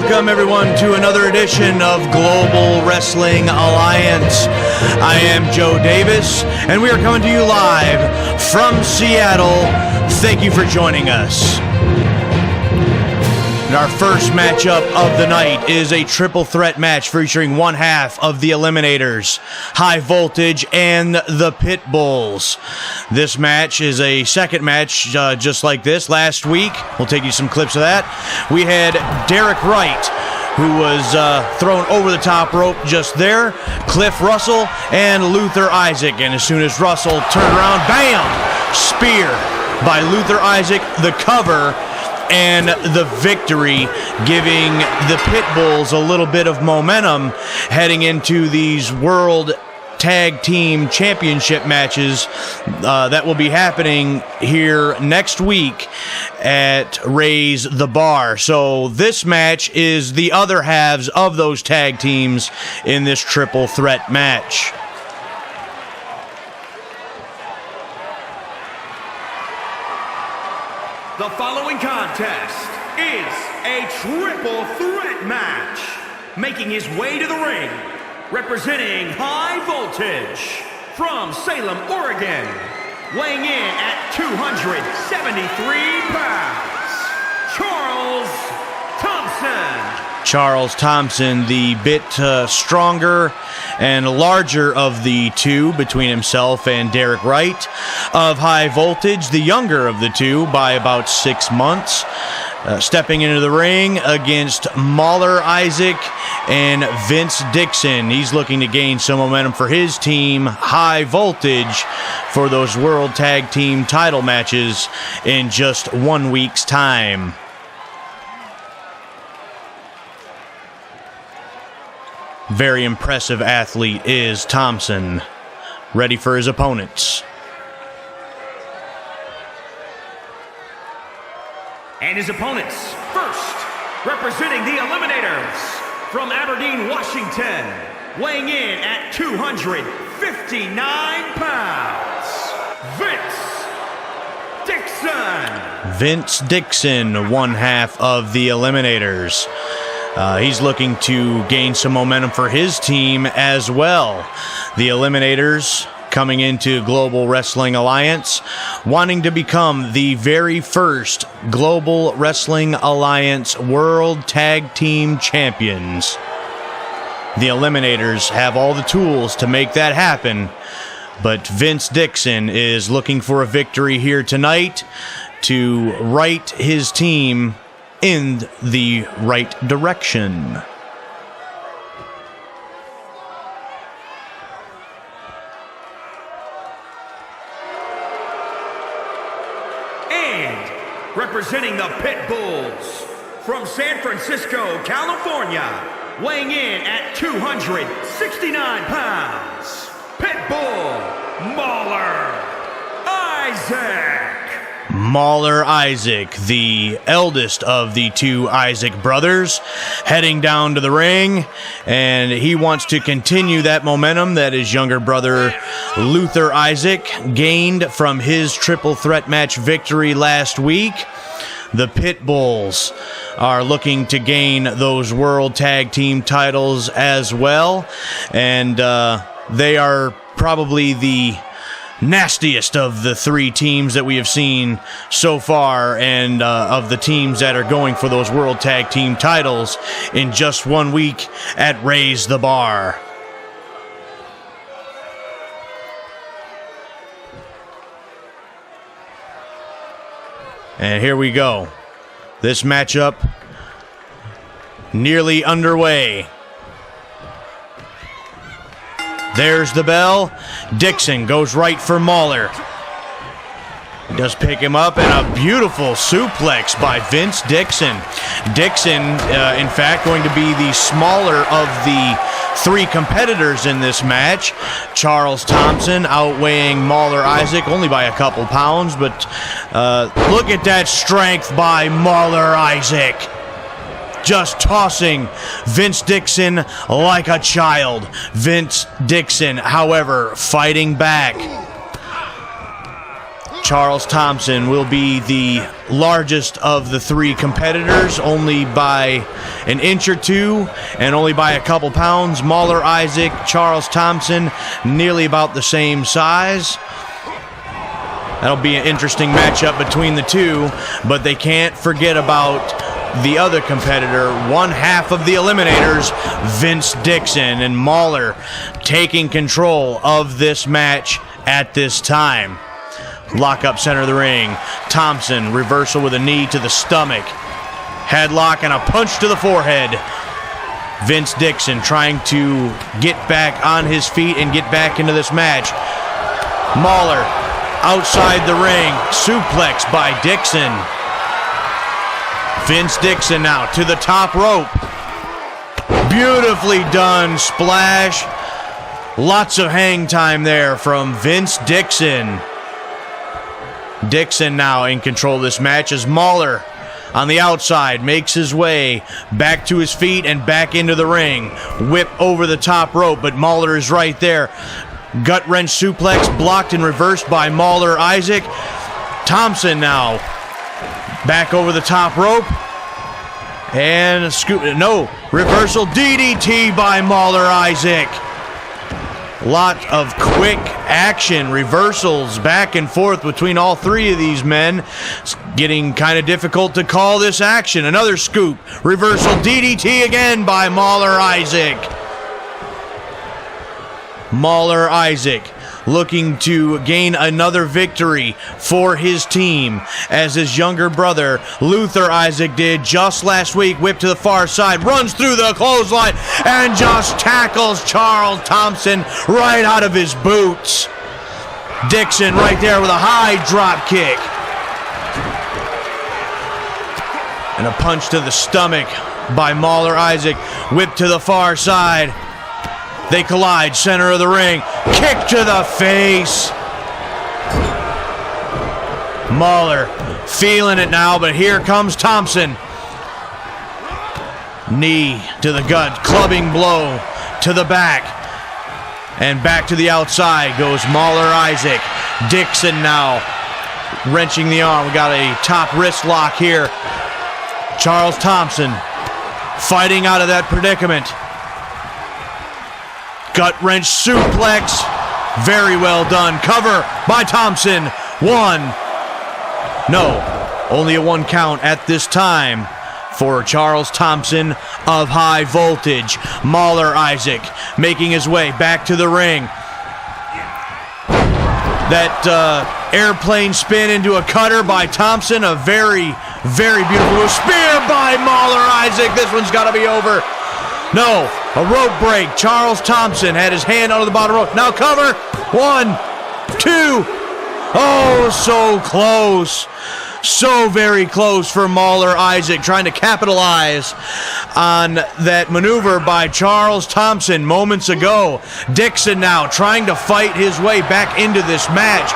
Welcome, everyone, to another edition of Global Wrestling Alliance. I am Joe Davis, and we are coming to you live from Seattle. Thank you for joining us. And our first matchup of the night is a triple threat match featuring one half of the Eliminators, High Voltage, and the Pitbulls. This match is a second match just like this. Last week, we'll take you some clips of that. We had Derek Wright, who was thrown over the top rope just there, Cliff Russell, and Luther Isaac. And as soon as Russell turned around, bam! Spear by Luther Isaac, the cover, and the victory, giving the Pitbulls a little bit of momentum heading into these World Tag Team Championship matches that will be happening here next week at Raise the Bar. So this match is the other halves of those tag teams in this triple threat match. The following contest is a triple threat match. Making his way to the ring, representing High Voltage from Salem, Oregon, weighing in at 273 pounds, Charles Thompson. Charles Thompson, the bit stronger and larger of the two between himself and Derek Wright of High Voltage, the younger of the two by about 6 months. Stepping into the ring against Mauler Isaac and Vince Dixon. He's looking to gain some momentum for his team, High Voltage, for those World Tag Team title matches in just 1 week's time. Very impressive athlete is Thompson. Ready for his opponents. And his opponents, first, representing the Eliminators from Aberdeen, Washington, weighing in at 259 pounds, Vince Dixon. Vince Dixon, one half of the Eliminators. He's looking to gain some momentum for his team as well. The Eliminators coming into Global Wrestling Alliance, wanting to become the very first Global Wrestling Alliance World Tag Team Champions. The Eliminators have all the tools to make that happen, but Vince Dixon is looking for a victory here tonight to right his team in the right direction. And representing the Pitbulls from San Francisco, California, weighing in at 269 pounds, Pitbull Mauler Isaac. Mauler Isaac, the eldest of the two Isaac brothers, heading down to the ring, and he wants to continue that momentum that his younger brother Luther Isaac gained from his triple threat match victory last week. The Pitbulls are looking to gain those World Tag Team titles as well, and they are probably the nastiest of the three teams that we have seen so far, and of the teams that are going for those World Tag Team titles in just 1 week at Raise the Bar. And here we go. This matchup nearly underway. There's the bell. Dixon goes right for Mauler. He does pick him up, and a beautiful suplex by Vince Dixon. Dixon, in fact, going to be the smaller of the three competitors in this match. Charles Thompson outweighing Mauler Isaac only by a couple pounds, but look at that strength by Mauler Isaac. Just tossing Vince Dixon like a child. Vince Dixon, however, fighting back. Charles Thompson will be the largest of the three competitors, only by an inch or two and only by a couple pounds. Mauler Isaac, Charles Thompson, nearly about the same size. That'll be an interesting matchup between the two, but they can't forget about the other competitor, one half of the Eliminators, Vince Dixon, and Mauler taking control of this match at this time. Lock up center of the ring. Thompson, reversal with a knee to the stomach. Headlock and a punch to the forehead. Vince Dixon trying to get back on his feet and get back into this match. Mauler outside the ring, suplex by Dixon. Vince Dixon now to the top rope. Beautifully done splash. Lots of hang time there from Vince Dixon. Dixon now in control of this match as Mauler on the outside makes his way back to his feet and back into the ring. Whip over the top rope, but Mauler is right there. Gut wrench suplex blocked and reversed by Mauler Isaac. Thompson now back over the top rope. And a scoop, no, reversal DDT by Mauler Isaac. Lot of quick action, reversals back and forth between all three of these men. It's getting kind of difficult to call this action. Another scoop, reversal DDT again by Mauler Isaac. Mauler Isaac looking to gain another victory for his team, as his younger brother Luther Isaac did just last week. Whip to the far side, runs through the clothesline, and just tackles Charles Thompson right out of his boots. Dixon right there with a high drop kick. And a punch to the stomach by Mauler Isaac. Whip to the far side. They collide, center of the ring. Kick to the face. Mauler feeling it now, but here comes Thompson. Knee to the gut, clubbing blow to the back. And back to the outside goes Mauler Isaac. Dixon now wrenching the arm. We got a top wrist lock here. Charles Thompson fighting out of that predicament. Gut wrench suplex. Very well done. Cover by Thompson. One. No. Only a one count at this time for Charles Thompson of High Voltage. Mauler Isaac making his way back to the ring. That airplane spin into a cutter by Thompson. A very, very beautiful move. Spear by Mauler Isaac. This one's got to be over. No, a rope break. Charles Thompson had his hand under the bottom rope. Now cover. 1, 2. Oh, so close. So very close for Mauler Isaac, trying to capitalize on that maneuver by Charles Thompson moments ago. Dixon now trying to fight his way back into this match.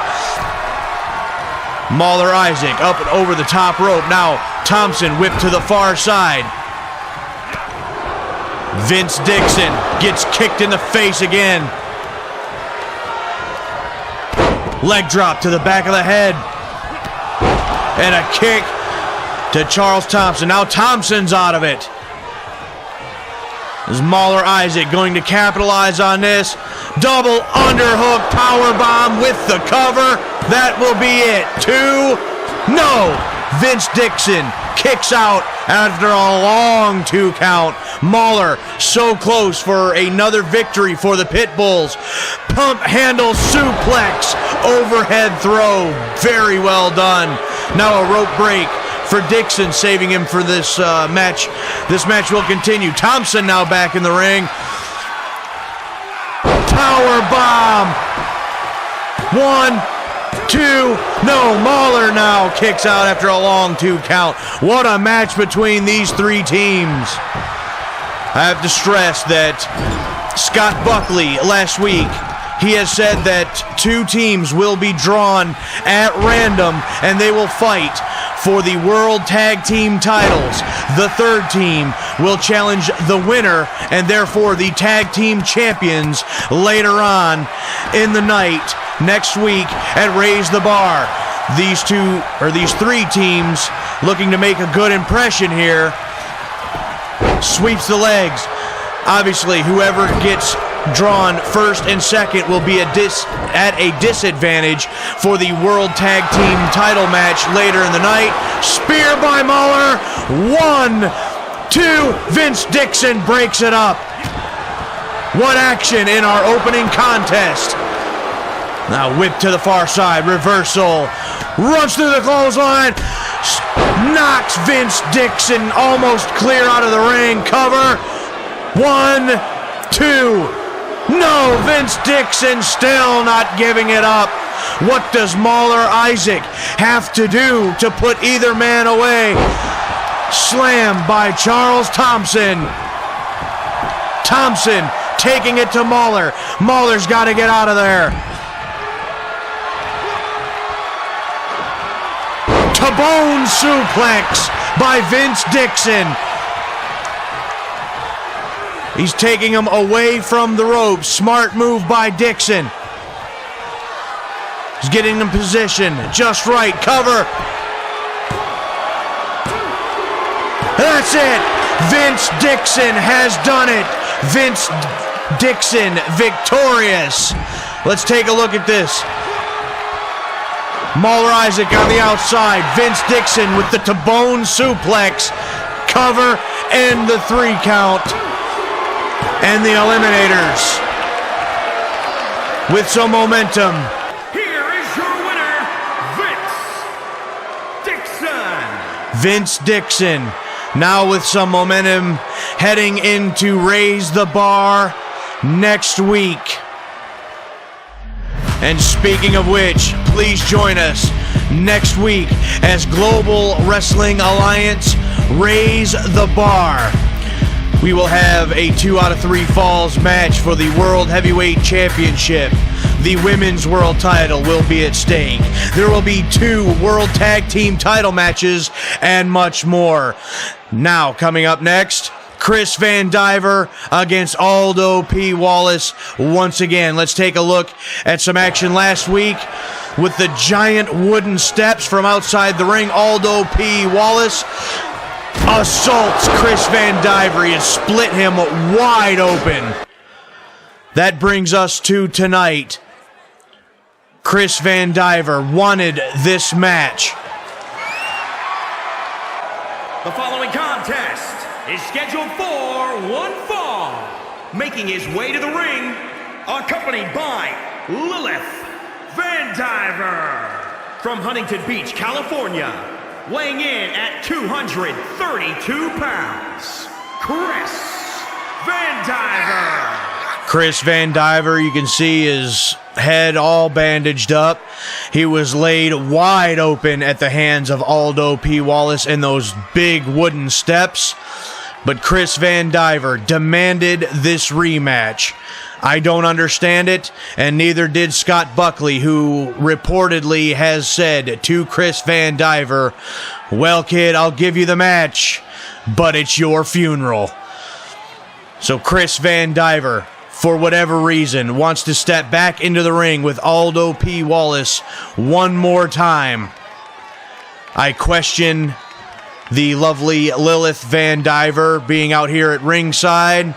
Mauler Isaac up and over the top rope. Now Thompson whipped to the far side. Vince Dixon gets kicked in the face again. Leg drop to the back of the head. And a kick to Charles Thompson. Now Thompson's out of it. Is Mauler Isaac going to capitalize on this? Double underhook powerbomb with the cover. That will be it. 2. No. Vince Dixon kicks out after a long 2 count. Mauler so close for another victory for the Pit Bulls. Pump handle suplex, overhead throw, very well done. Now a rope break for Dixon, saving him for this match. This match will continue. Thompson now back in the ring. Power bomb. 1, 2, no, Mauler now kicks out after a long 2 count. What a match between these three teams. I have to stress that Scott Buckley last week, he has said that 2 teams will be drawn at random and they will fight for the World Tag Team titles. The third team will challenge the winner and therefore the Tag Team champions later on in the night next week at Raise the Bar. these three teams looking to make a good impression here. Sweeps the legs. Obviously, whoever gets drawn first and second will be at a disadvantage for the World Tag Team title match later in the night. Spear by Mauler. 1, 2. Vince Dixon breaks it up. What action in our opening contest. Now whip to the far side. Reversal. Runs through the clothesline. Knocks Vince Dixon almost clear out of the ring. Cover. 1, 2. No, Vince Dixon still not giving it up. What does Mauler Isaac have to do to put either man away? Slam by Charles Thompson. Thompson taking it to Mauler. Mauler's got to get out of there. To-bone suplex by Vince Dixon. He's taking him away from the ropes. Smart move by Dixon. He's getting in position just right. Cover. That's it. Vince Dixon has done it. Vince Dixon victorious. Let's take a look at this. Mauler Isaac on the outside. Vince Dixon with the to-bone suplex. Cover and the 3 count. And the Eliminators with some momentum. Here is your winner, Vince Dixon. Vince Dixon now with some momentum heading into Raise the Bar next week. And speaking of which, please join us next week as Global Wrestling Alliance Raise the Bar. We will have a 2 out of 3 falls match for the World Heavyweight Championship. The Women's World Title will be at stake. There will be 2 World Tag Team title matches and much more. Now, coming up next, Chris Vandiver against Aldo P. Wallace. Once again, let's take a look at some action last week with the giant wooden steps from outside the ring. Aldo P. Wallace assaults Chris Vandiver. He has split him wide open. That brings us to tonight. Chris Vandiver wanted this match. The following contest is scheduled for 1 fall. Making his way to the ring, accompanied by Lilith Vandiver from Huntington Beach, California. Weighing in at 232 pounds, Chris Vandiver. Chris Vandiver, you can see his head all bandaged up. He was laid wide open at the hands of Aldo P. Wallace in those big wooden steps. But Chris Vandiver demanded this rematch. I don't understand it, and neither did Scott Buckley, who reportedly has said to Chris Vandiver, "Well, kid, I'll give you the match, but it's your funeral." So Chris Vandiver, for whatever reason, wants to step back into the ring with Aldo P. Wallace one more time. I question the lovely Lilith Vandiver being out here at ringside.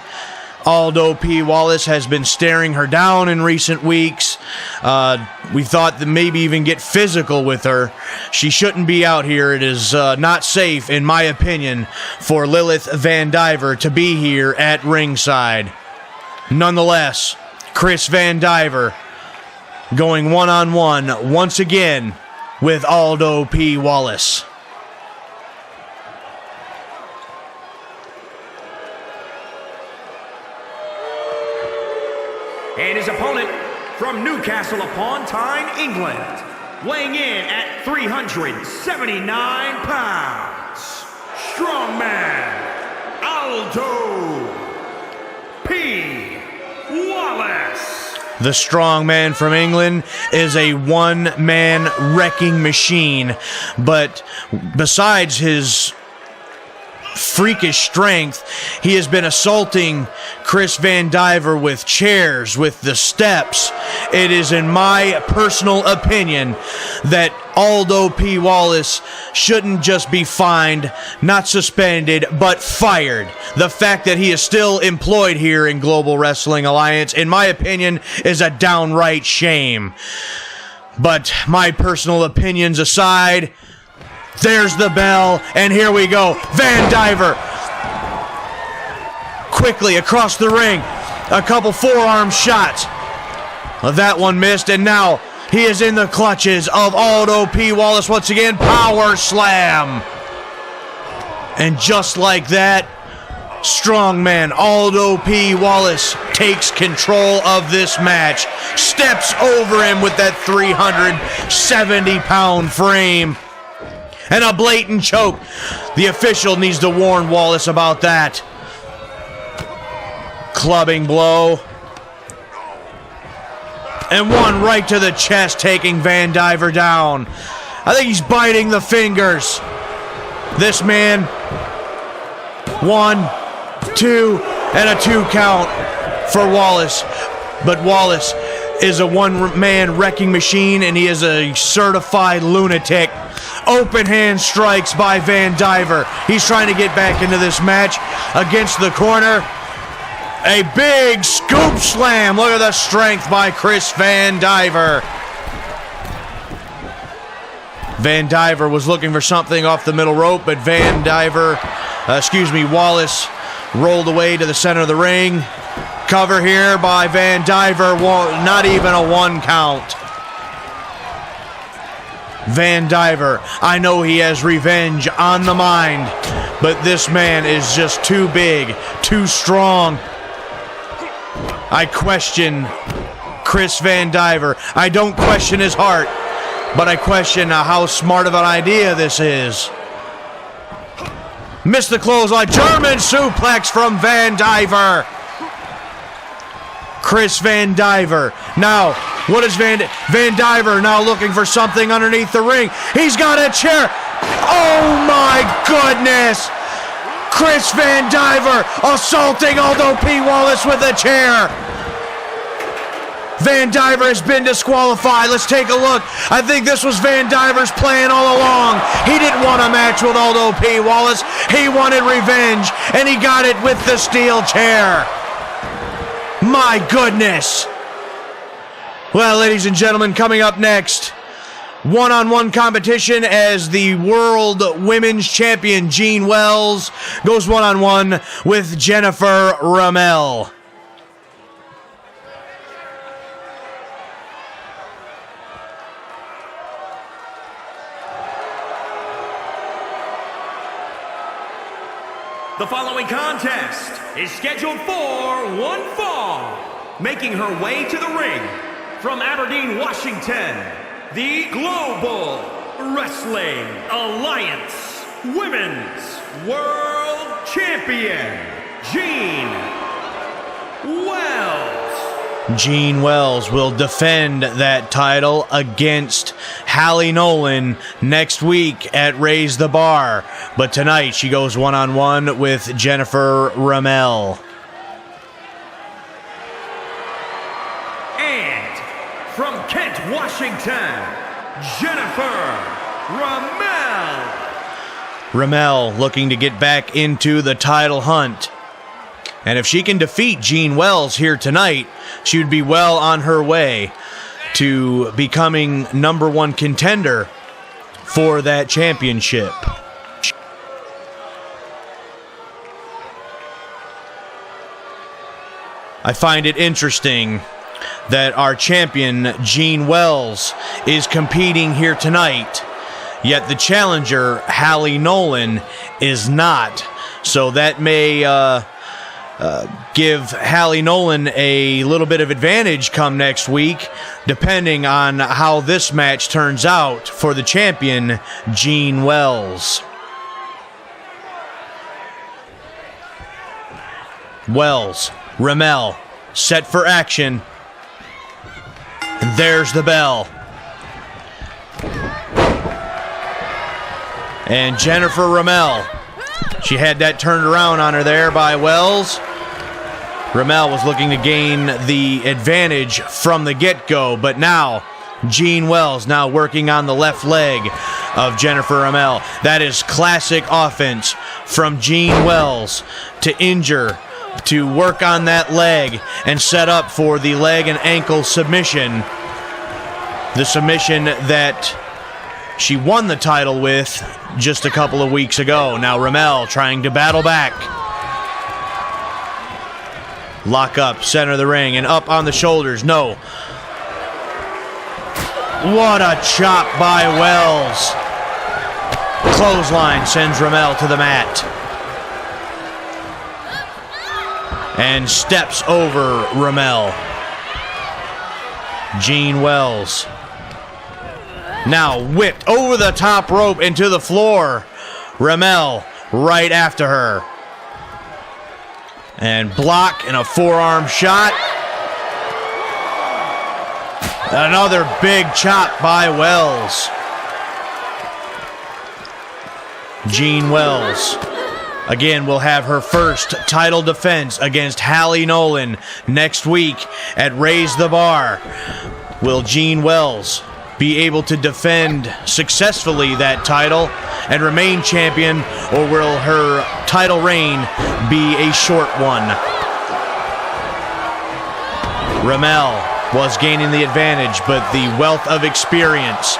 Aldo P. Wallace has been staring her down in recent weeks. We thought that maybe even get physical with her. She shouldn't be out here. It is not safe, in my opinion, for Lilith Vandiver to be here at ringside. Nonetheless, Chris Vandiver going one-on-one once again with Aldo P. Wallace. And his opponent from Newcastle upon Tyne, England, weighing in at 379 pounds, strongman Aldo P. Wallace. The strongman from England is a one-man wrecking machine, but besides his freakish strength. He has been assaulting Chris Vandiver with chairs, with the steps. It is, in my personal opinion, that Aldo P. Wallace shouldn't just be fined, not suspended, but fired. The fact that he is still employed here in Global Wrestling Alliance, in my opinion, is a downright shame. But my personal opinions aside, there's the bell, and here we go. Vandiver quickly across the ring. A couple forearm shots. Well, that one missed, and now he is in the clutches of Aldo P. Wallace once again. Power slam. And just like that, strongman Aldo P. Wallace takes control of this match. Steps over him with that 370-pound frame. And a blatant choke. The official needs to warn Wallace about that. Clubbing blow. And one right to the chest, taking Vandiver down. I think he's biting the fingers. This man. 1, 2, and a 2 count for Wallace. But Wallace is a one-man wrecking machine, and he is a certified lunatic. Open hand strikes by Vandiver. He's trying to get back into this match against the corner. A big scoop slam. Look at the strength by Chris Vandiver. Vandiver was looking for something off the middle rope, but Wallace rolled away to the center of the ring. Cover here by Vandiver. Not even a 1 count. Vandiver, I know he has revenge on the mind, but this man is just too big, too strong. I question Chris Vandiver. I don't question his heart, but I question how smart of an idea this is. Missed the clothesline. German suplex from Vandiver. Chris Vandiver. Now, what is Vandiver now looking for something underneath the ring? He's got a chair. Oh my goodness. Chris Vandiver assaulting Aldo P. Wallace with a chair. Vandiver has been disqualified. Let's take a look. I think this was Vandiver's plan all along. He didn't want a match with Aldo P. Wallace. He wanted revenge, and he got it with the steel chair. My goodness. Well, ladies and gentlemen, coming up next, one-on-one competition as the World Women's Champion Jean Wells goes one-on-one with Jennifer Ramel. The following contest is scheduled for one fall. Making her way to the ring from Aberdeen, Washington, the Global Wrestling Alliance Women's World Champion, Jean Wells. Jean Wells will defend that title against Halie Nolan next week at Raise the Bar. But tonight she goes one-on-one with Jennifer Ramel. And from Kent, Washington, Jennifer Ramel. Ramel looking to get back into the title hunt. And if she can defeat Jean Wells here tonight, she would be well on her way to becoming #1 contender for that championship. I find it interesting that our champion, Jean Wells, is competing here tonight, yet the challenger, Halie Nolan, is not. So that may give Halie Nolan a little bit of advantage come next week, depending on how this match turns out for the champion, Jean Wells. Wells, Ramel, set for action. And there's the bell. And Jennifer Ramel She had that turned around on her there by Wells. Ramel was looking to gain the advantage from the get-go, but now Jean Wells now working on the left leg of Jennifer Ramel. That is classic offense from Jean Wells to injure, to work on that leg and set up for the leg and ankle submission. The submission that she won the title with just a couple of weeks ago. Now Ramel trying to battle back. Lock up, center of the ring, and up on the shoulders. No. What a chop by Wells. Clothesline sends Ramel to the mat. And steps over Ramel. Jean Wells. Now whipped over the top rope into the floor. Ramel right after her. And block and a forearm shot. Another big chop by Wells. Jean Wells again will have her first title defense against Halie Nolan next week at Raise the Bar. Will Jean Wells be able to defend successfully that title and remain champion, or will her title reign be a short one? Ramel was gaining the advantage, but the wealth of experience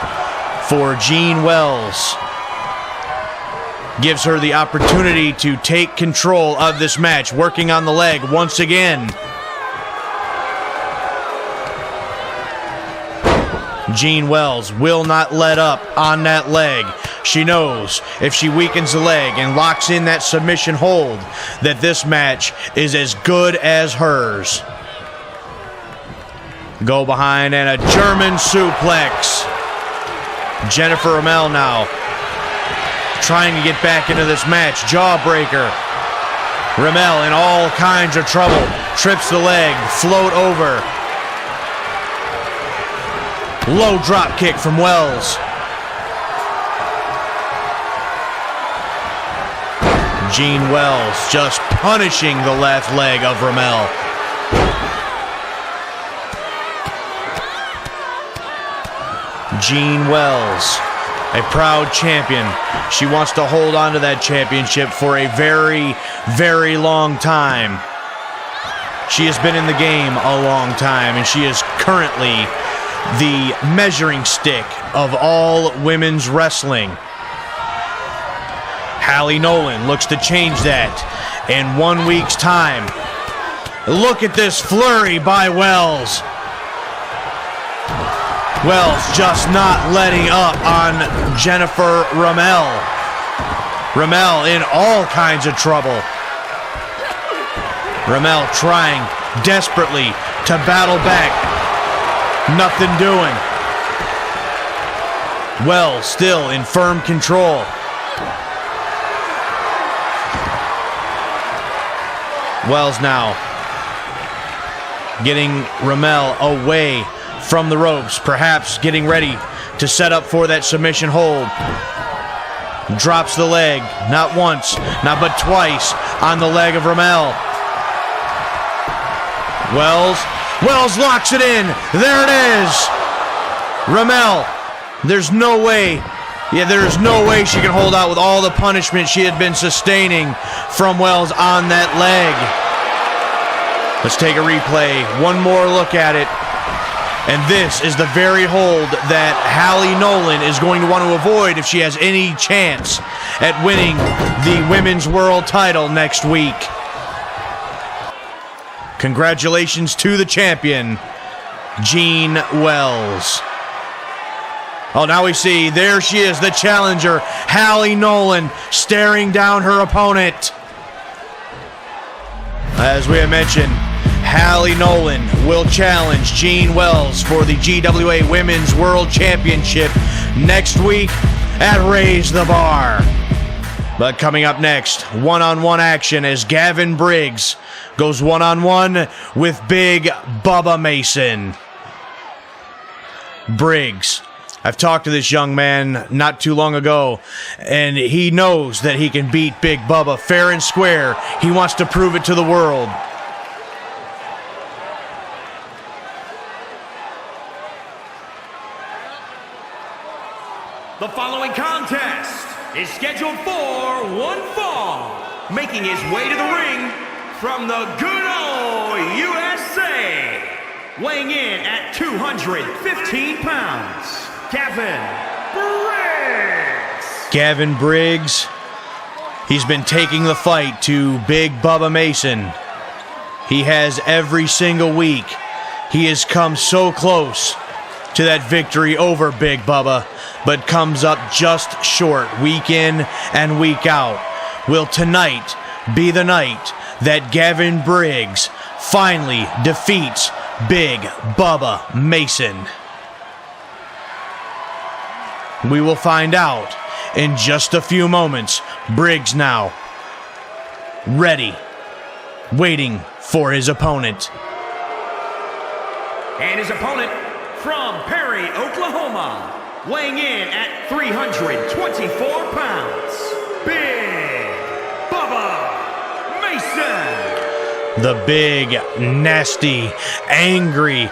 for Jean Wells gives her the opportunity to take control of this match, working on the leg once again. Jean Wells will not let up on that leg. She knows if she weakens the leg and locks in that submission hold, that this match is as good as hers. Go behind and a German suplex. Jennifer Ramel now trying to get back into this match. Jawbreaker. Ramel in all kinds of trouble. Trips the leg, float over. Low drop kick from Wells. Jean Wells just punishing the left leg of Ramel. Jean Wells, a proud champion. She wants to hold on to that championship for a very, very long time. She has been in the game a long time, and she is currently the measuring stick of all women's wrestling. Halie Nolan looks to change that in 1 week's time. Look at this flurry by Wells. Wells just not letting up on Jennifer Ramel. Ramel in all kinds of trouble. Ramel trying desperately to battle back. Nothing doing. Wells still in firm control. Wells now getting Ramel away from the ropes, perhaps getting ready to set up for that submission hold. Drops the leg, not once, not but twice, on the leg of Ramel. Wells locks it in. There it is. Ramel, there's no way she can hold out with all the punishment she had been sustaining from Wells on that leg. Let's take a replay. One more look at it. And this is the very hold that Halie Nolan is going to want to avoid if she has any chance at winning the Women's World title next week. Congratulations to the champion, Jean Wells. Oh, now we see, there she is, the challenger, Halie Nolan, staring down her opponent. As we have mentioned, Halie Nolan will challenge Jean Wells for the GWA Women's World Championship next week at Raise the Bar. But coming up next, one-on-one action as Gavin Briggs goes one-on-one with Big Bubba Mason. Briggs, I've talked to this young man not too long ago, and he knows that he can beat Big Bubba fair and square. He wants to prove it to the world. The following contest is scheduled for one fall, making his way to the ring from the good old USA, weighing in at 215 pounds, Gavin Briggs. Gavin Briggs, he's been taking the fight to Big Bubba Mason. He has every single week. He has come so close to that victory over Big Bubba, but comes up just short week in and week out. Will tonight be the night that Gavin Briggs finally defeats Big Bubba Mason? We will find out in just a few moments. Briggs now ready, waiting for his opponent. And his opponent from Perry, Oklahoma, weighing in at 324 pounds, Big Bubba Mason. The big, nasty, angry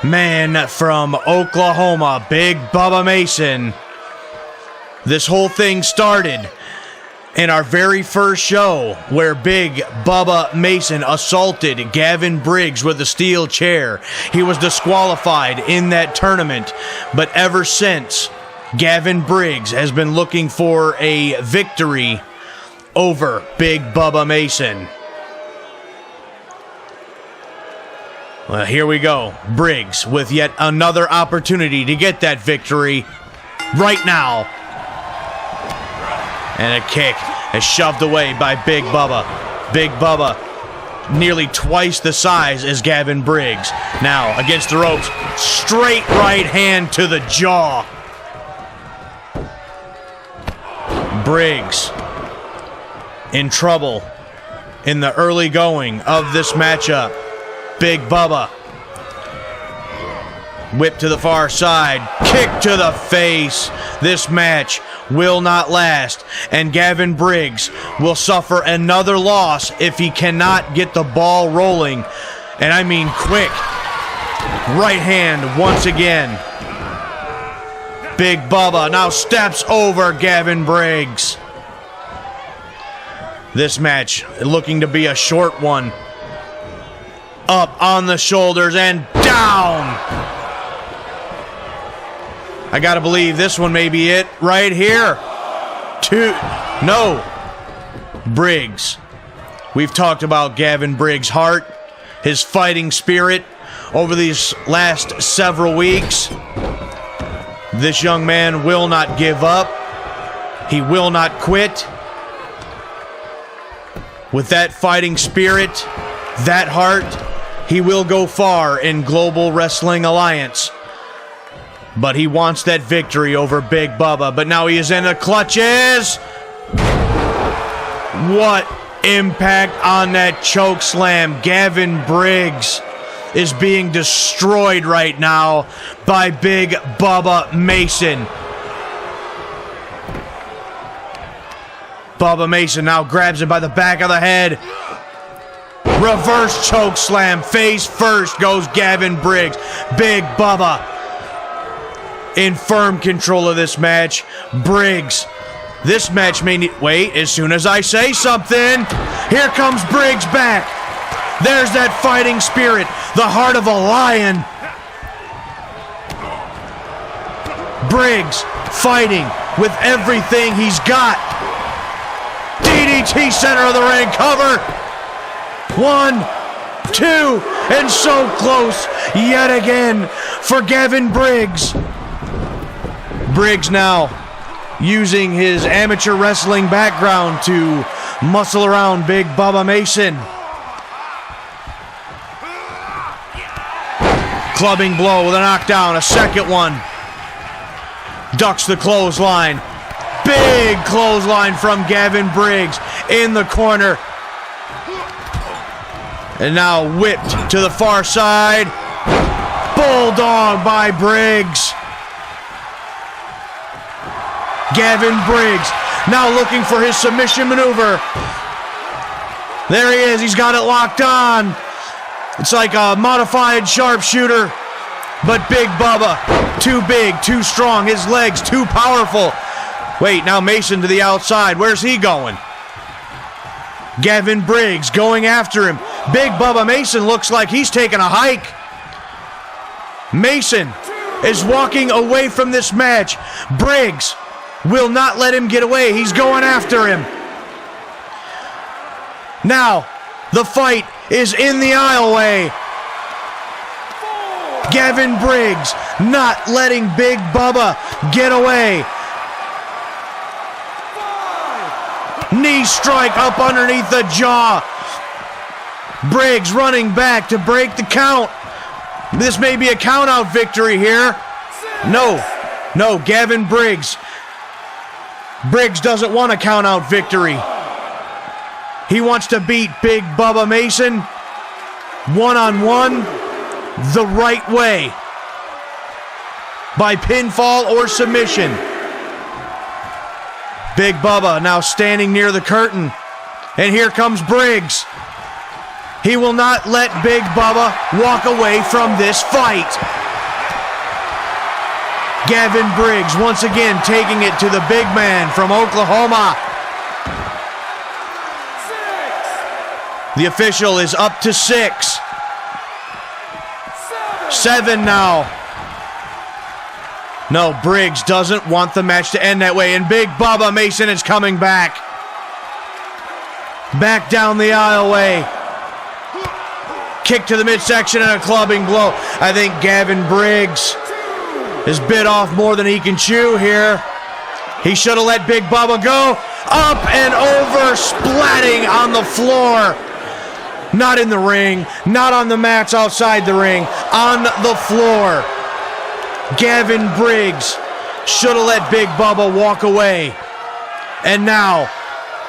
man from Oklahoma, Big Bubba Mason. This whole thing started in our very first show, where Big Bubba Mason assaulted Gavin Briggs with a steel chair. He was disqualified in that tournament, but ever since, Gavin Briggs has been looking for a victory over Big Bubba Mason. Well, here we go. Briggs with yet another opportunity to get that victory right now. And a kick is shoved away by Big Bubba. Big Bubba, nearly twice the size as Gavin Briggs. Now, against the ropes, straight right hand to the jaw. Briggs in trouble in the early going of this matchup. Big Bubba, whip to the far side, kick to the face. This match will not last, and Gavin Briggs will suffer another loss if he cannot get the ball rolling, and I mean quick. Right hand once again. Big Bubba now steps over Gavin Briggs. This match looking to be a short one. Up on the shoulders and down. I gotta believe this one may be it right here. No. Briggs. We've talked about Gavin Briggs' heart, his fighting spirit over these last several weeks. This young man will not give up. He will not quit. With that fighting spirit, that heart, he will go far in Global Wrestling Alliance. But he wants that victory over Big Bubba. But now he is in the clutches. What impact on that choke slam. Gavin Briggs is being destroyed right now by Big Bubba Mason. Bubba Mason now grabs him by the back of the head. Reverse choke slam. Face first goes Gavin Briggs. Big Bubba in firm control of this match. Briggs, this match may need... Wait, as soon as I say something, here comes Briggs back. There's that fighting spirit, the heart of a lion. Briggs fighting with everything he's got. DDT center of the ring, cover. 1, 2, and so close yet again for Gavin Briggs. Briggs now using his amateur wrestling background to muscle around Big Bubba Mason. Clubbing blow with a knockdown, a second one. Ducks the clothesline. Big clothesline from Gavin Briggs in the corner. And now whipped to the far side. Bulldog by Briggs. Gavin Briggs now looking for his submission maneuver. There he is. He's got it locked on. It's like a modified sharpshooter. But Big Bubba, too big, too strong. His legs too powerful. Wait, now Mason to the outside. Where's he going? Gavin Briggs going after him. Big Bubba Mason looks like he's taking a hike. Mason is walking away from this match. Briggs will not let him get away. He's going after him. Now, the fight is in the aisleway. Gavin Briggs not letting Big Bubba get away. Knee strike up underneath the jaw. Briggs running back to break the count. This may be a count-out victory here. No, Gavin Briggs. Briggs doesn't want a count-out victory. He wants to beat Big Bubba Mason one-on-one the right way. By pinfall or submission. Big Bubba now standing near the curtain. And here comes Briggs. He will not let Big Bubba walk away from this fight. Gavin Briggs once again taking it to the big man from Oklahoma. The official is up to 6. 7 now. No, Briggs doesn't want the match to end that way, and Big Bubba Mason is coming back. Back down the aisleway. Kick to the midsection and a clubbing blow. I think Gavin Briggs has bit off more than he can chew here. He should have let Big Bubba go. Up and over, splatting on the floor. Not in the ring, not on the mats outside the ring, on the floor. Gavin Briggs should have let Big Bubba walk away. And now,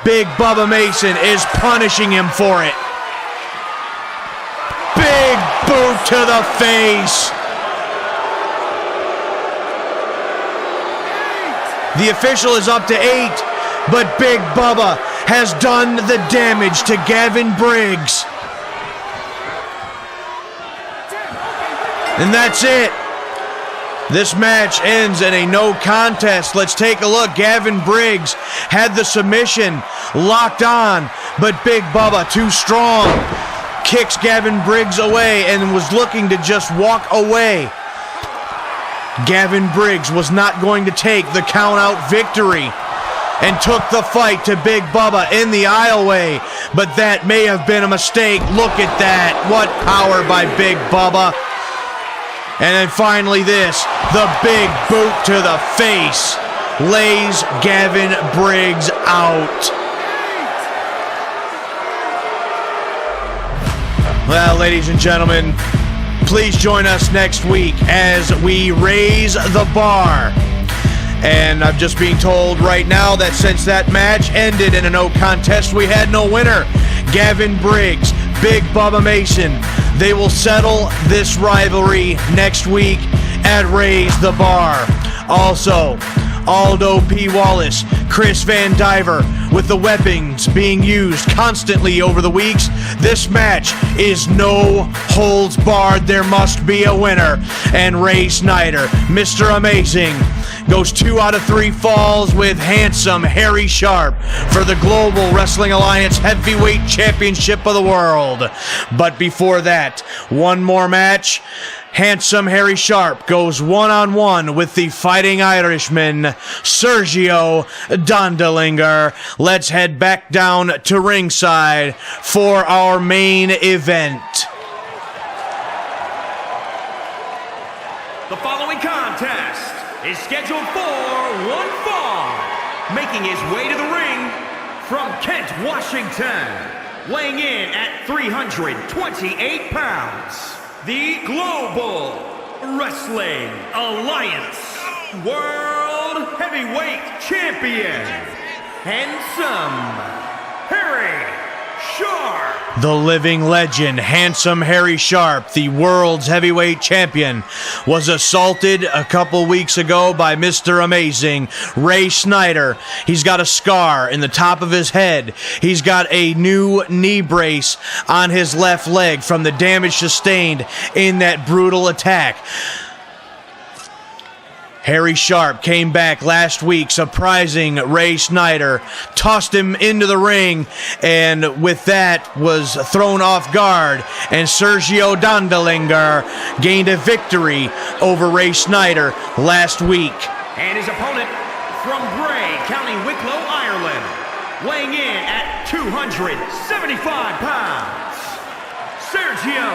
Big Bubba Mason is punishing him for it. Big boot to the face. The official is up to 8, but Big Bubba has done the damage to Gavin Briggs. And that's it. This match ends in a no contest. Let's take a look. Gavin Briggs had the submission locked on, but Big Bubba, too strong, kicks Gavin Briggs away and was looking to just walk away. Gavin Briggs was not going to take the count-out victory and took the fight to Big Bubba in the aisleway, but that may have been a mistake. Look at that. What power by Big Bubba. And then finally this, the big boot to the face lays Gavin Briggs out. Well, ladies and gentlemen, please join us next week as we raise the bar. And I'm just being told right now that since that match ended in a no contest, we had no winner. Gavin Briggs, Big Bubba Mason, they will settle this rivalry next week at Raise the Bar. Also, Aldo P. Wallace, Chris Vandiver, with the weapons being used constantly over the weeks. This match is no holds barred. There must be a winner. And Ray Snyder, Mr. Amazing, goes 2 out of 3 falls with handsome Harry Sharpe for the Global Wrestling Alliance Heavyweight Championship of the World. But before that, one more match. Handsome Harry Sharpe goes one-on-one with the Fighting Irishman, Sergio Dondelinger. Let's head back down to ringside for our main event. The following contest is scheduled for one fall. Making his way to the ring from Kent, Washington, weighing in at 328 pounds. The Global Wrestling Alliance World Heavyweight Champion, Handsome Harry Sharpe. The living legend, handsome Halie Sharpe, the world's heavyweight champion, was assaulted a couple weeks ago by Mr. Amazing, Ray Snyder. He's got a scar in the top of his head. He's got a new knee brace on his left leg from the damage sustained in that brutal attack. Halie Sharpe came back last week, surprising Ray Snyder, tossed him into the ring, and with that was thrown off guard, and Sergio Dondelinger gained a victory over Ray Snyder last week. And his opponent from Bray, County Wicklow, Ireland, weighing in at 275 pounds, Sergio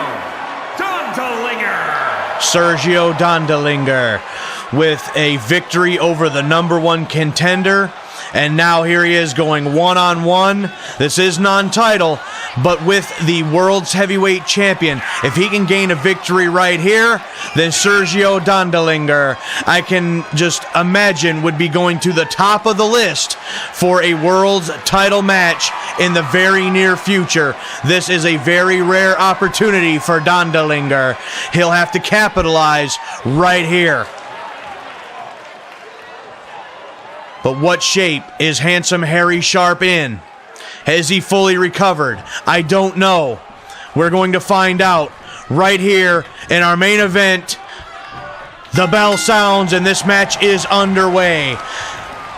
Dondelinger. Sergio Dondelinger with a victory over the #1 contender, and now here he is going one-on-one. This is non-title, but with the world's heavyweight champion. If he can gain a victory right here, then Sergio Dondelinger, I can just imagine, would be going to the top of the list for a world's title match in the very near future. This is a very rare opportunity for Dondelinger. He'll have to capitalize right here. But what shape is handsome Halie Sharpe in? Has he fully recovered? I don't know. We're going to find out right here in our main event. The bell sounds and this match is underway.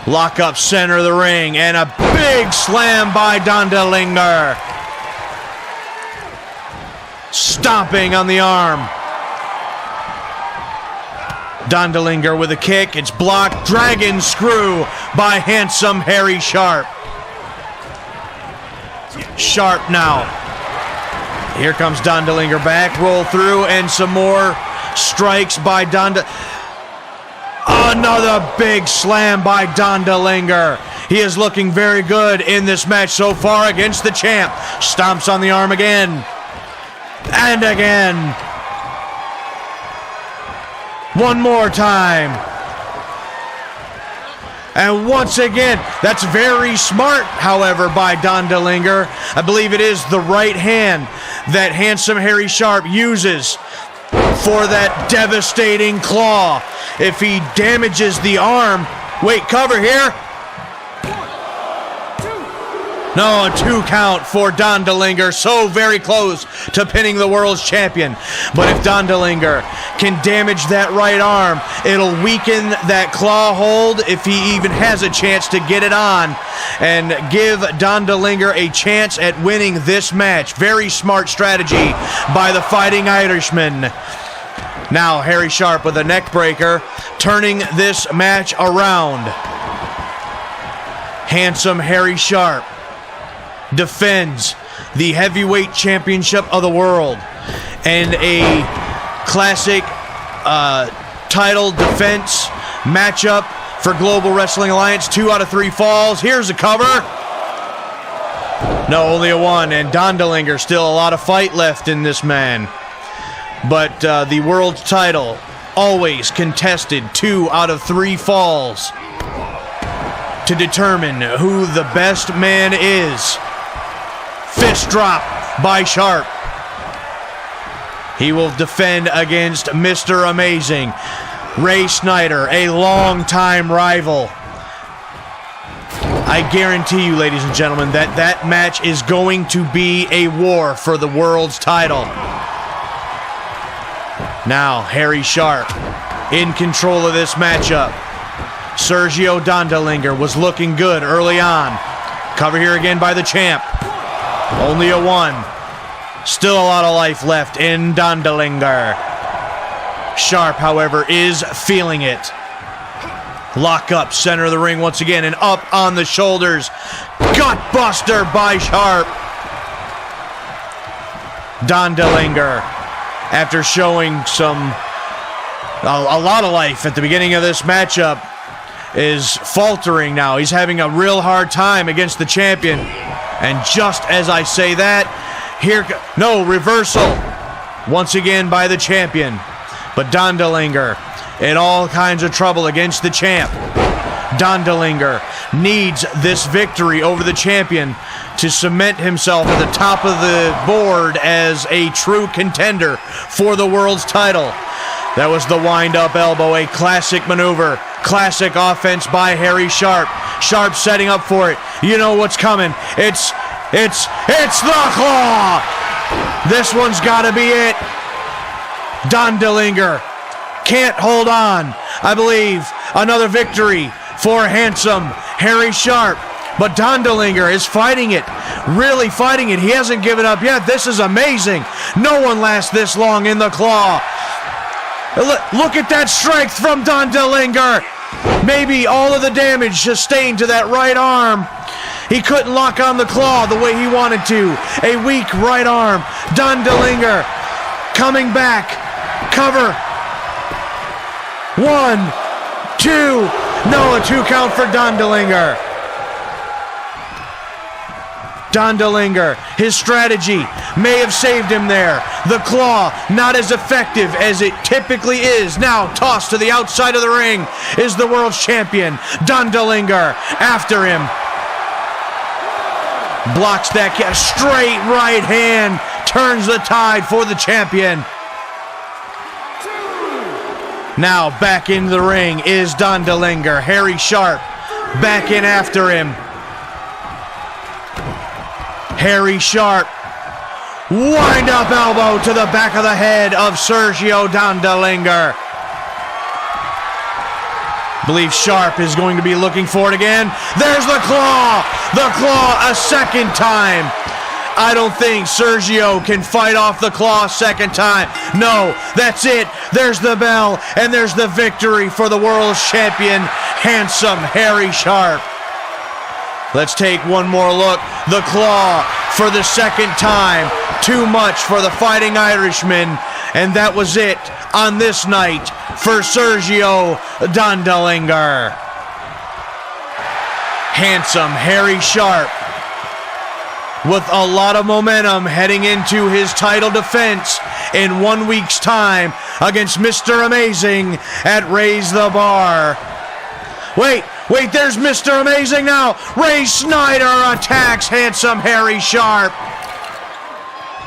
Lock up center of the ring and a big slam by Dondelinger. Stomping on the arm. Dondelinger with a kick. It's blocked. Dragon screw by handsome Halie Sharpe. Sharpe now. Here comes Dondelinger back. Roll through and some more strikes by Dondelinger. Another big slam by Dondelinger. He is looking very good in this match so far against the champ. Stomps on the arm again. And again. One more time. And once again, that's very smart, however, by Dondelinger. I believe it is the right hand that handsome Halie Sharpe uses for that devastating claw. If he damages the arm, wait, cover here. No, a 2 count for Dondelinger. So very close to pinning the world's champion. But if Dondelinger can damage that right arm, it'll weaken that claw hold if he even has a chance to get it on and give Dondelinger a chance at winning this match. Very smart strategy by the Fighting Irishman. Now Halie Sharpe with a neck breaker, turning this match around. Handsome Halie Sharpe defends the heavyweight championship of the world, and a classic title defense matchup for Global Wrestling Alliance. 2 out of 3 falls. Here's a cover. No, only a 1, and Dondelinger still a lot of fight left in this man. But the world title always contested 2 out of 3 falls to determine who the best man is. Fist drop by Sharpe. He will defend against Mr. Amazing, Ray Snyder, a longtime rival. I guarantee you, ladies and gentlemen, that match is going to be a war for the world's title. Now, Halie Sharpe in control of this matchup. Sergio Dondelinger was looking good early on. Cover here again by the champ. Only a 1. Still a lot of life left in Dondelinger. Sharpe, however, is feeling it. Lock up, center of the ring once again, and up on the shoulders. Gutbuster by Sharpe. Dondelinger, after showing a lot of life at the beginning of this matchup, is faltering now. He's having a real hard time against the champion. And just as I say that, reversal once again by the champion. But Dondelinger in all kinds of trouble against the champ. Dondelinger needs this victory over the champion to cement himself at the top of the board as a true contender for the world's title. That was the wind-up elbow, a classic maneuver, classic offense by Halie Sharpe. Sharpe setting up for it. You know what's coming. It's the claw! This one's gotta be it. Dondelinger can't hold on. I believe another victory for handsome Halie Sharpe. But Dondelinger is fighting it, really fighting it. He hasn't given up yet. This is amazing. No one lasts this long in the claw. Look at that strength from Dondelinger. Maybe all of the damage sustained to that right arm. He couldn't lock on the claw the way he wanted to. A weak right arm. Dondelinger coming back. Cover. 1, 2. No, a 2 count for Dondelinger. Dondelinger, his strategy may have saved him there. The claw, not as effective as it typically is. Now tossed to the outside of the ring is the world's champion. Dondelinger after him. Blocks that straight right hand. Turns the tide for the champion. Now back into the ring is Dondelinger. Halie Sharpe back in after him. Halie Sharpe, wind up elbow to the back of the head of Sergio Dondelinger. Believe Sharpe is going to be looking for it again. There's the claw a second time. I don't think Sergio can fight off the claw a second time. No, that's it. There's the bell, and there's the victory for the world's champion, handsome Halie Sharpe. Let's take one more look. The claw for the second time. Too much for the Fighting Irishman. And that was it on this night for Sergio Dondelinger. Handsome Halie Sharpe with a lot of momentum heading into his title defense in 1 week's time against Mr. Amazing at Raise the Bar. Wait, there's Mr. Amazing now. Ray Snyder attacks handsome Halie Sharpe.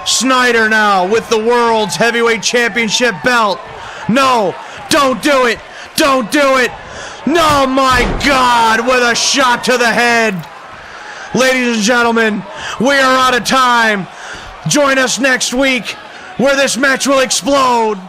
Snyder now with the World's Heavyweight Championship belt. No, don't do it. Don't do it. No, my God, with a shot to the head. Ladies and gentlemen, we are out of time. Join us next week where this match will explode.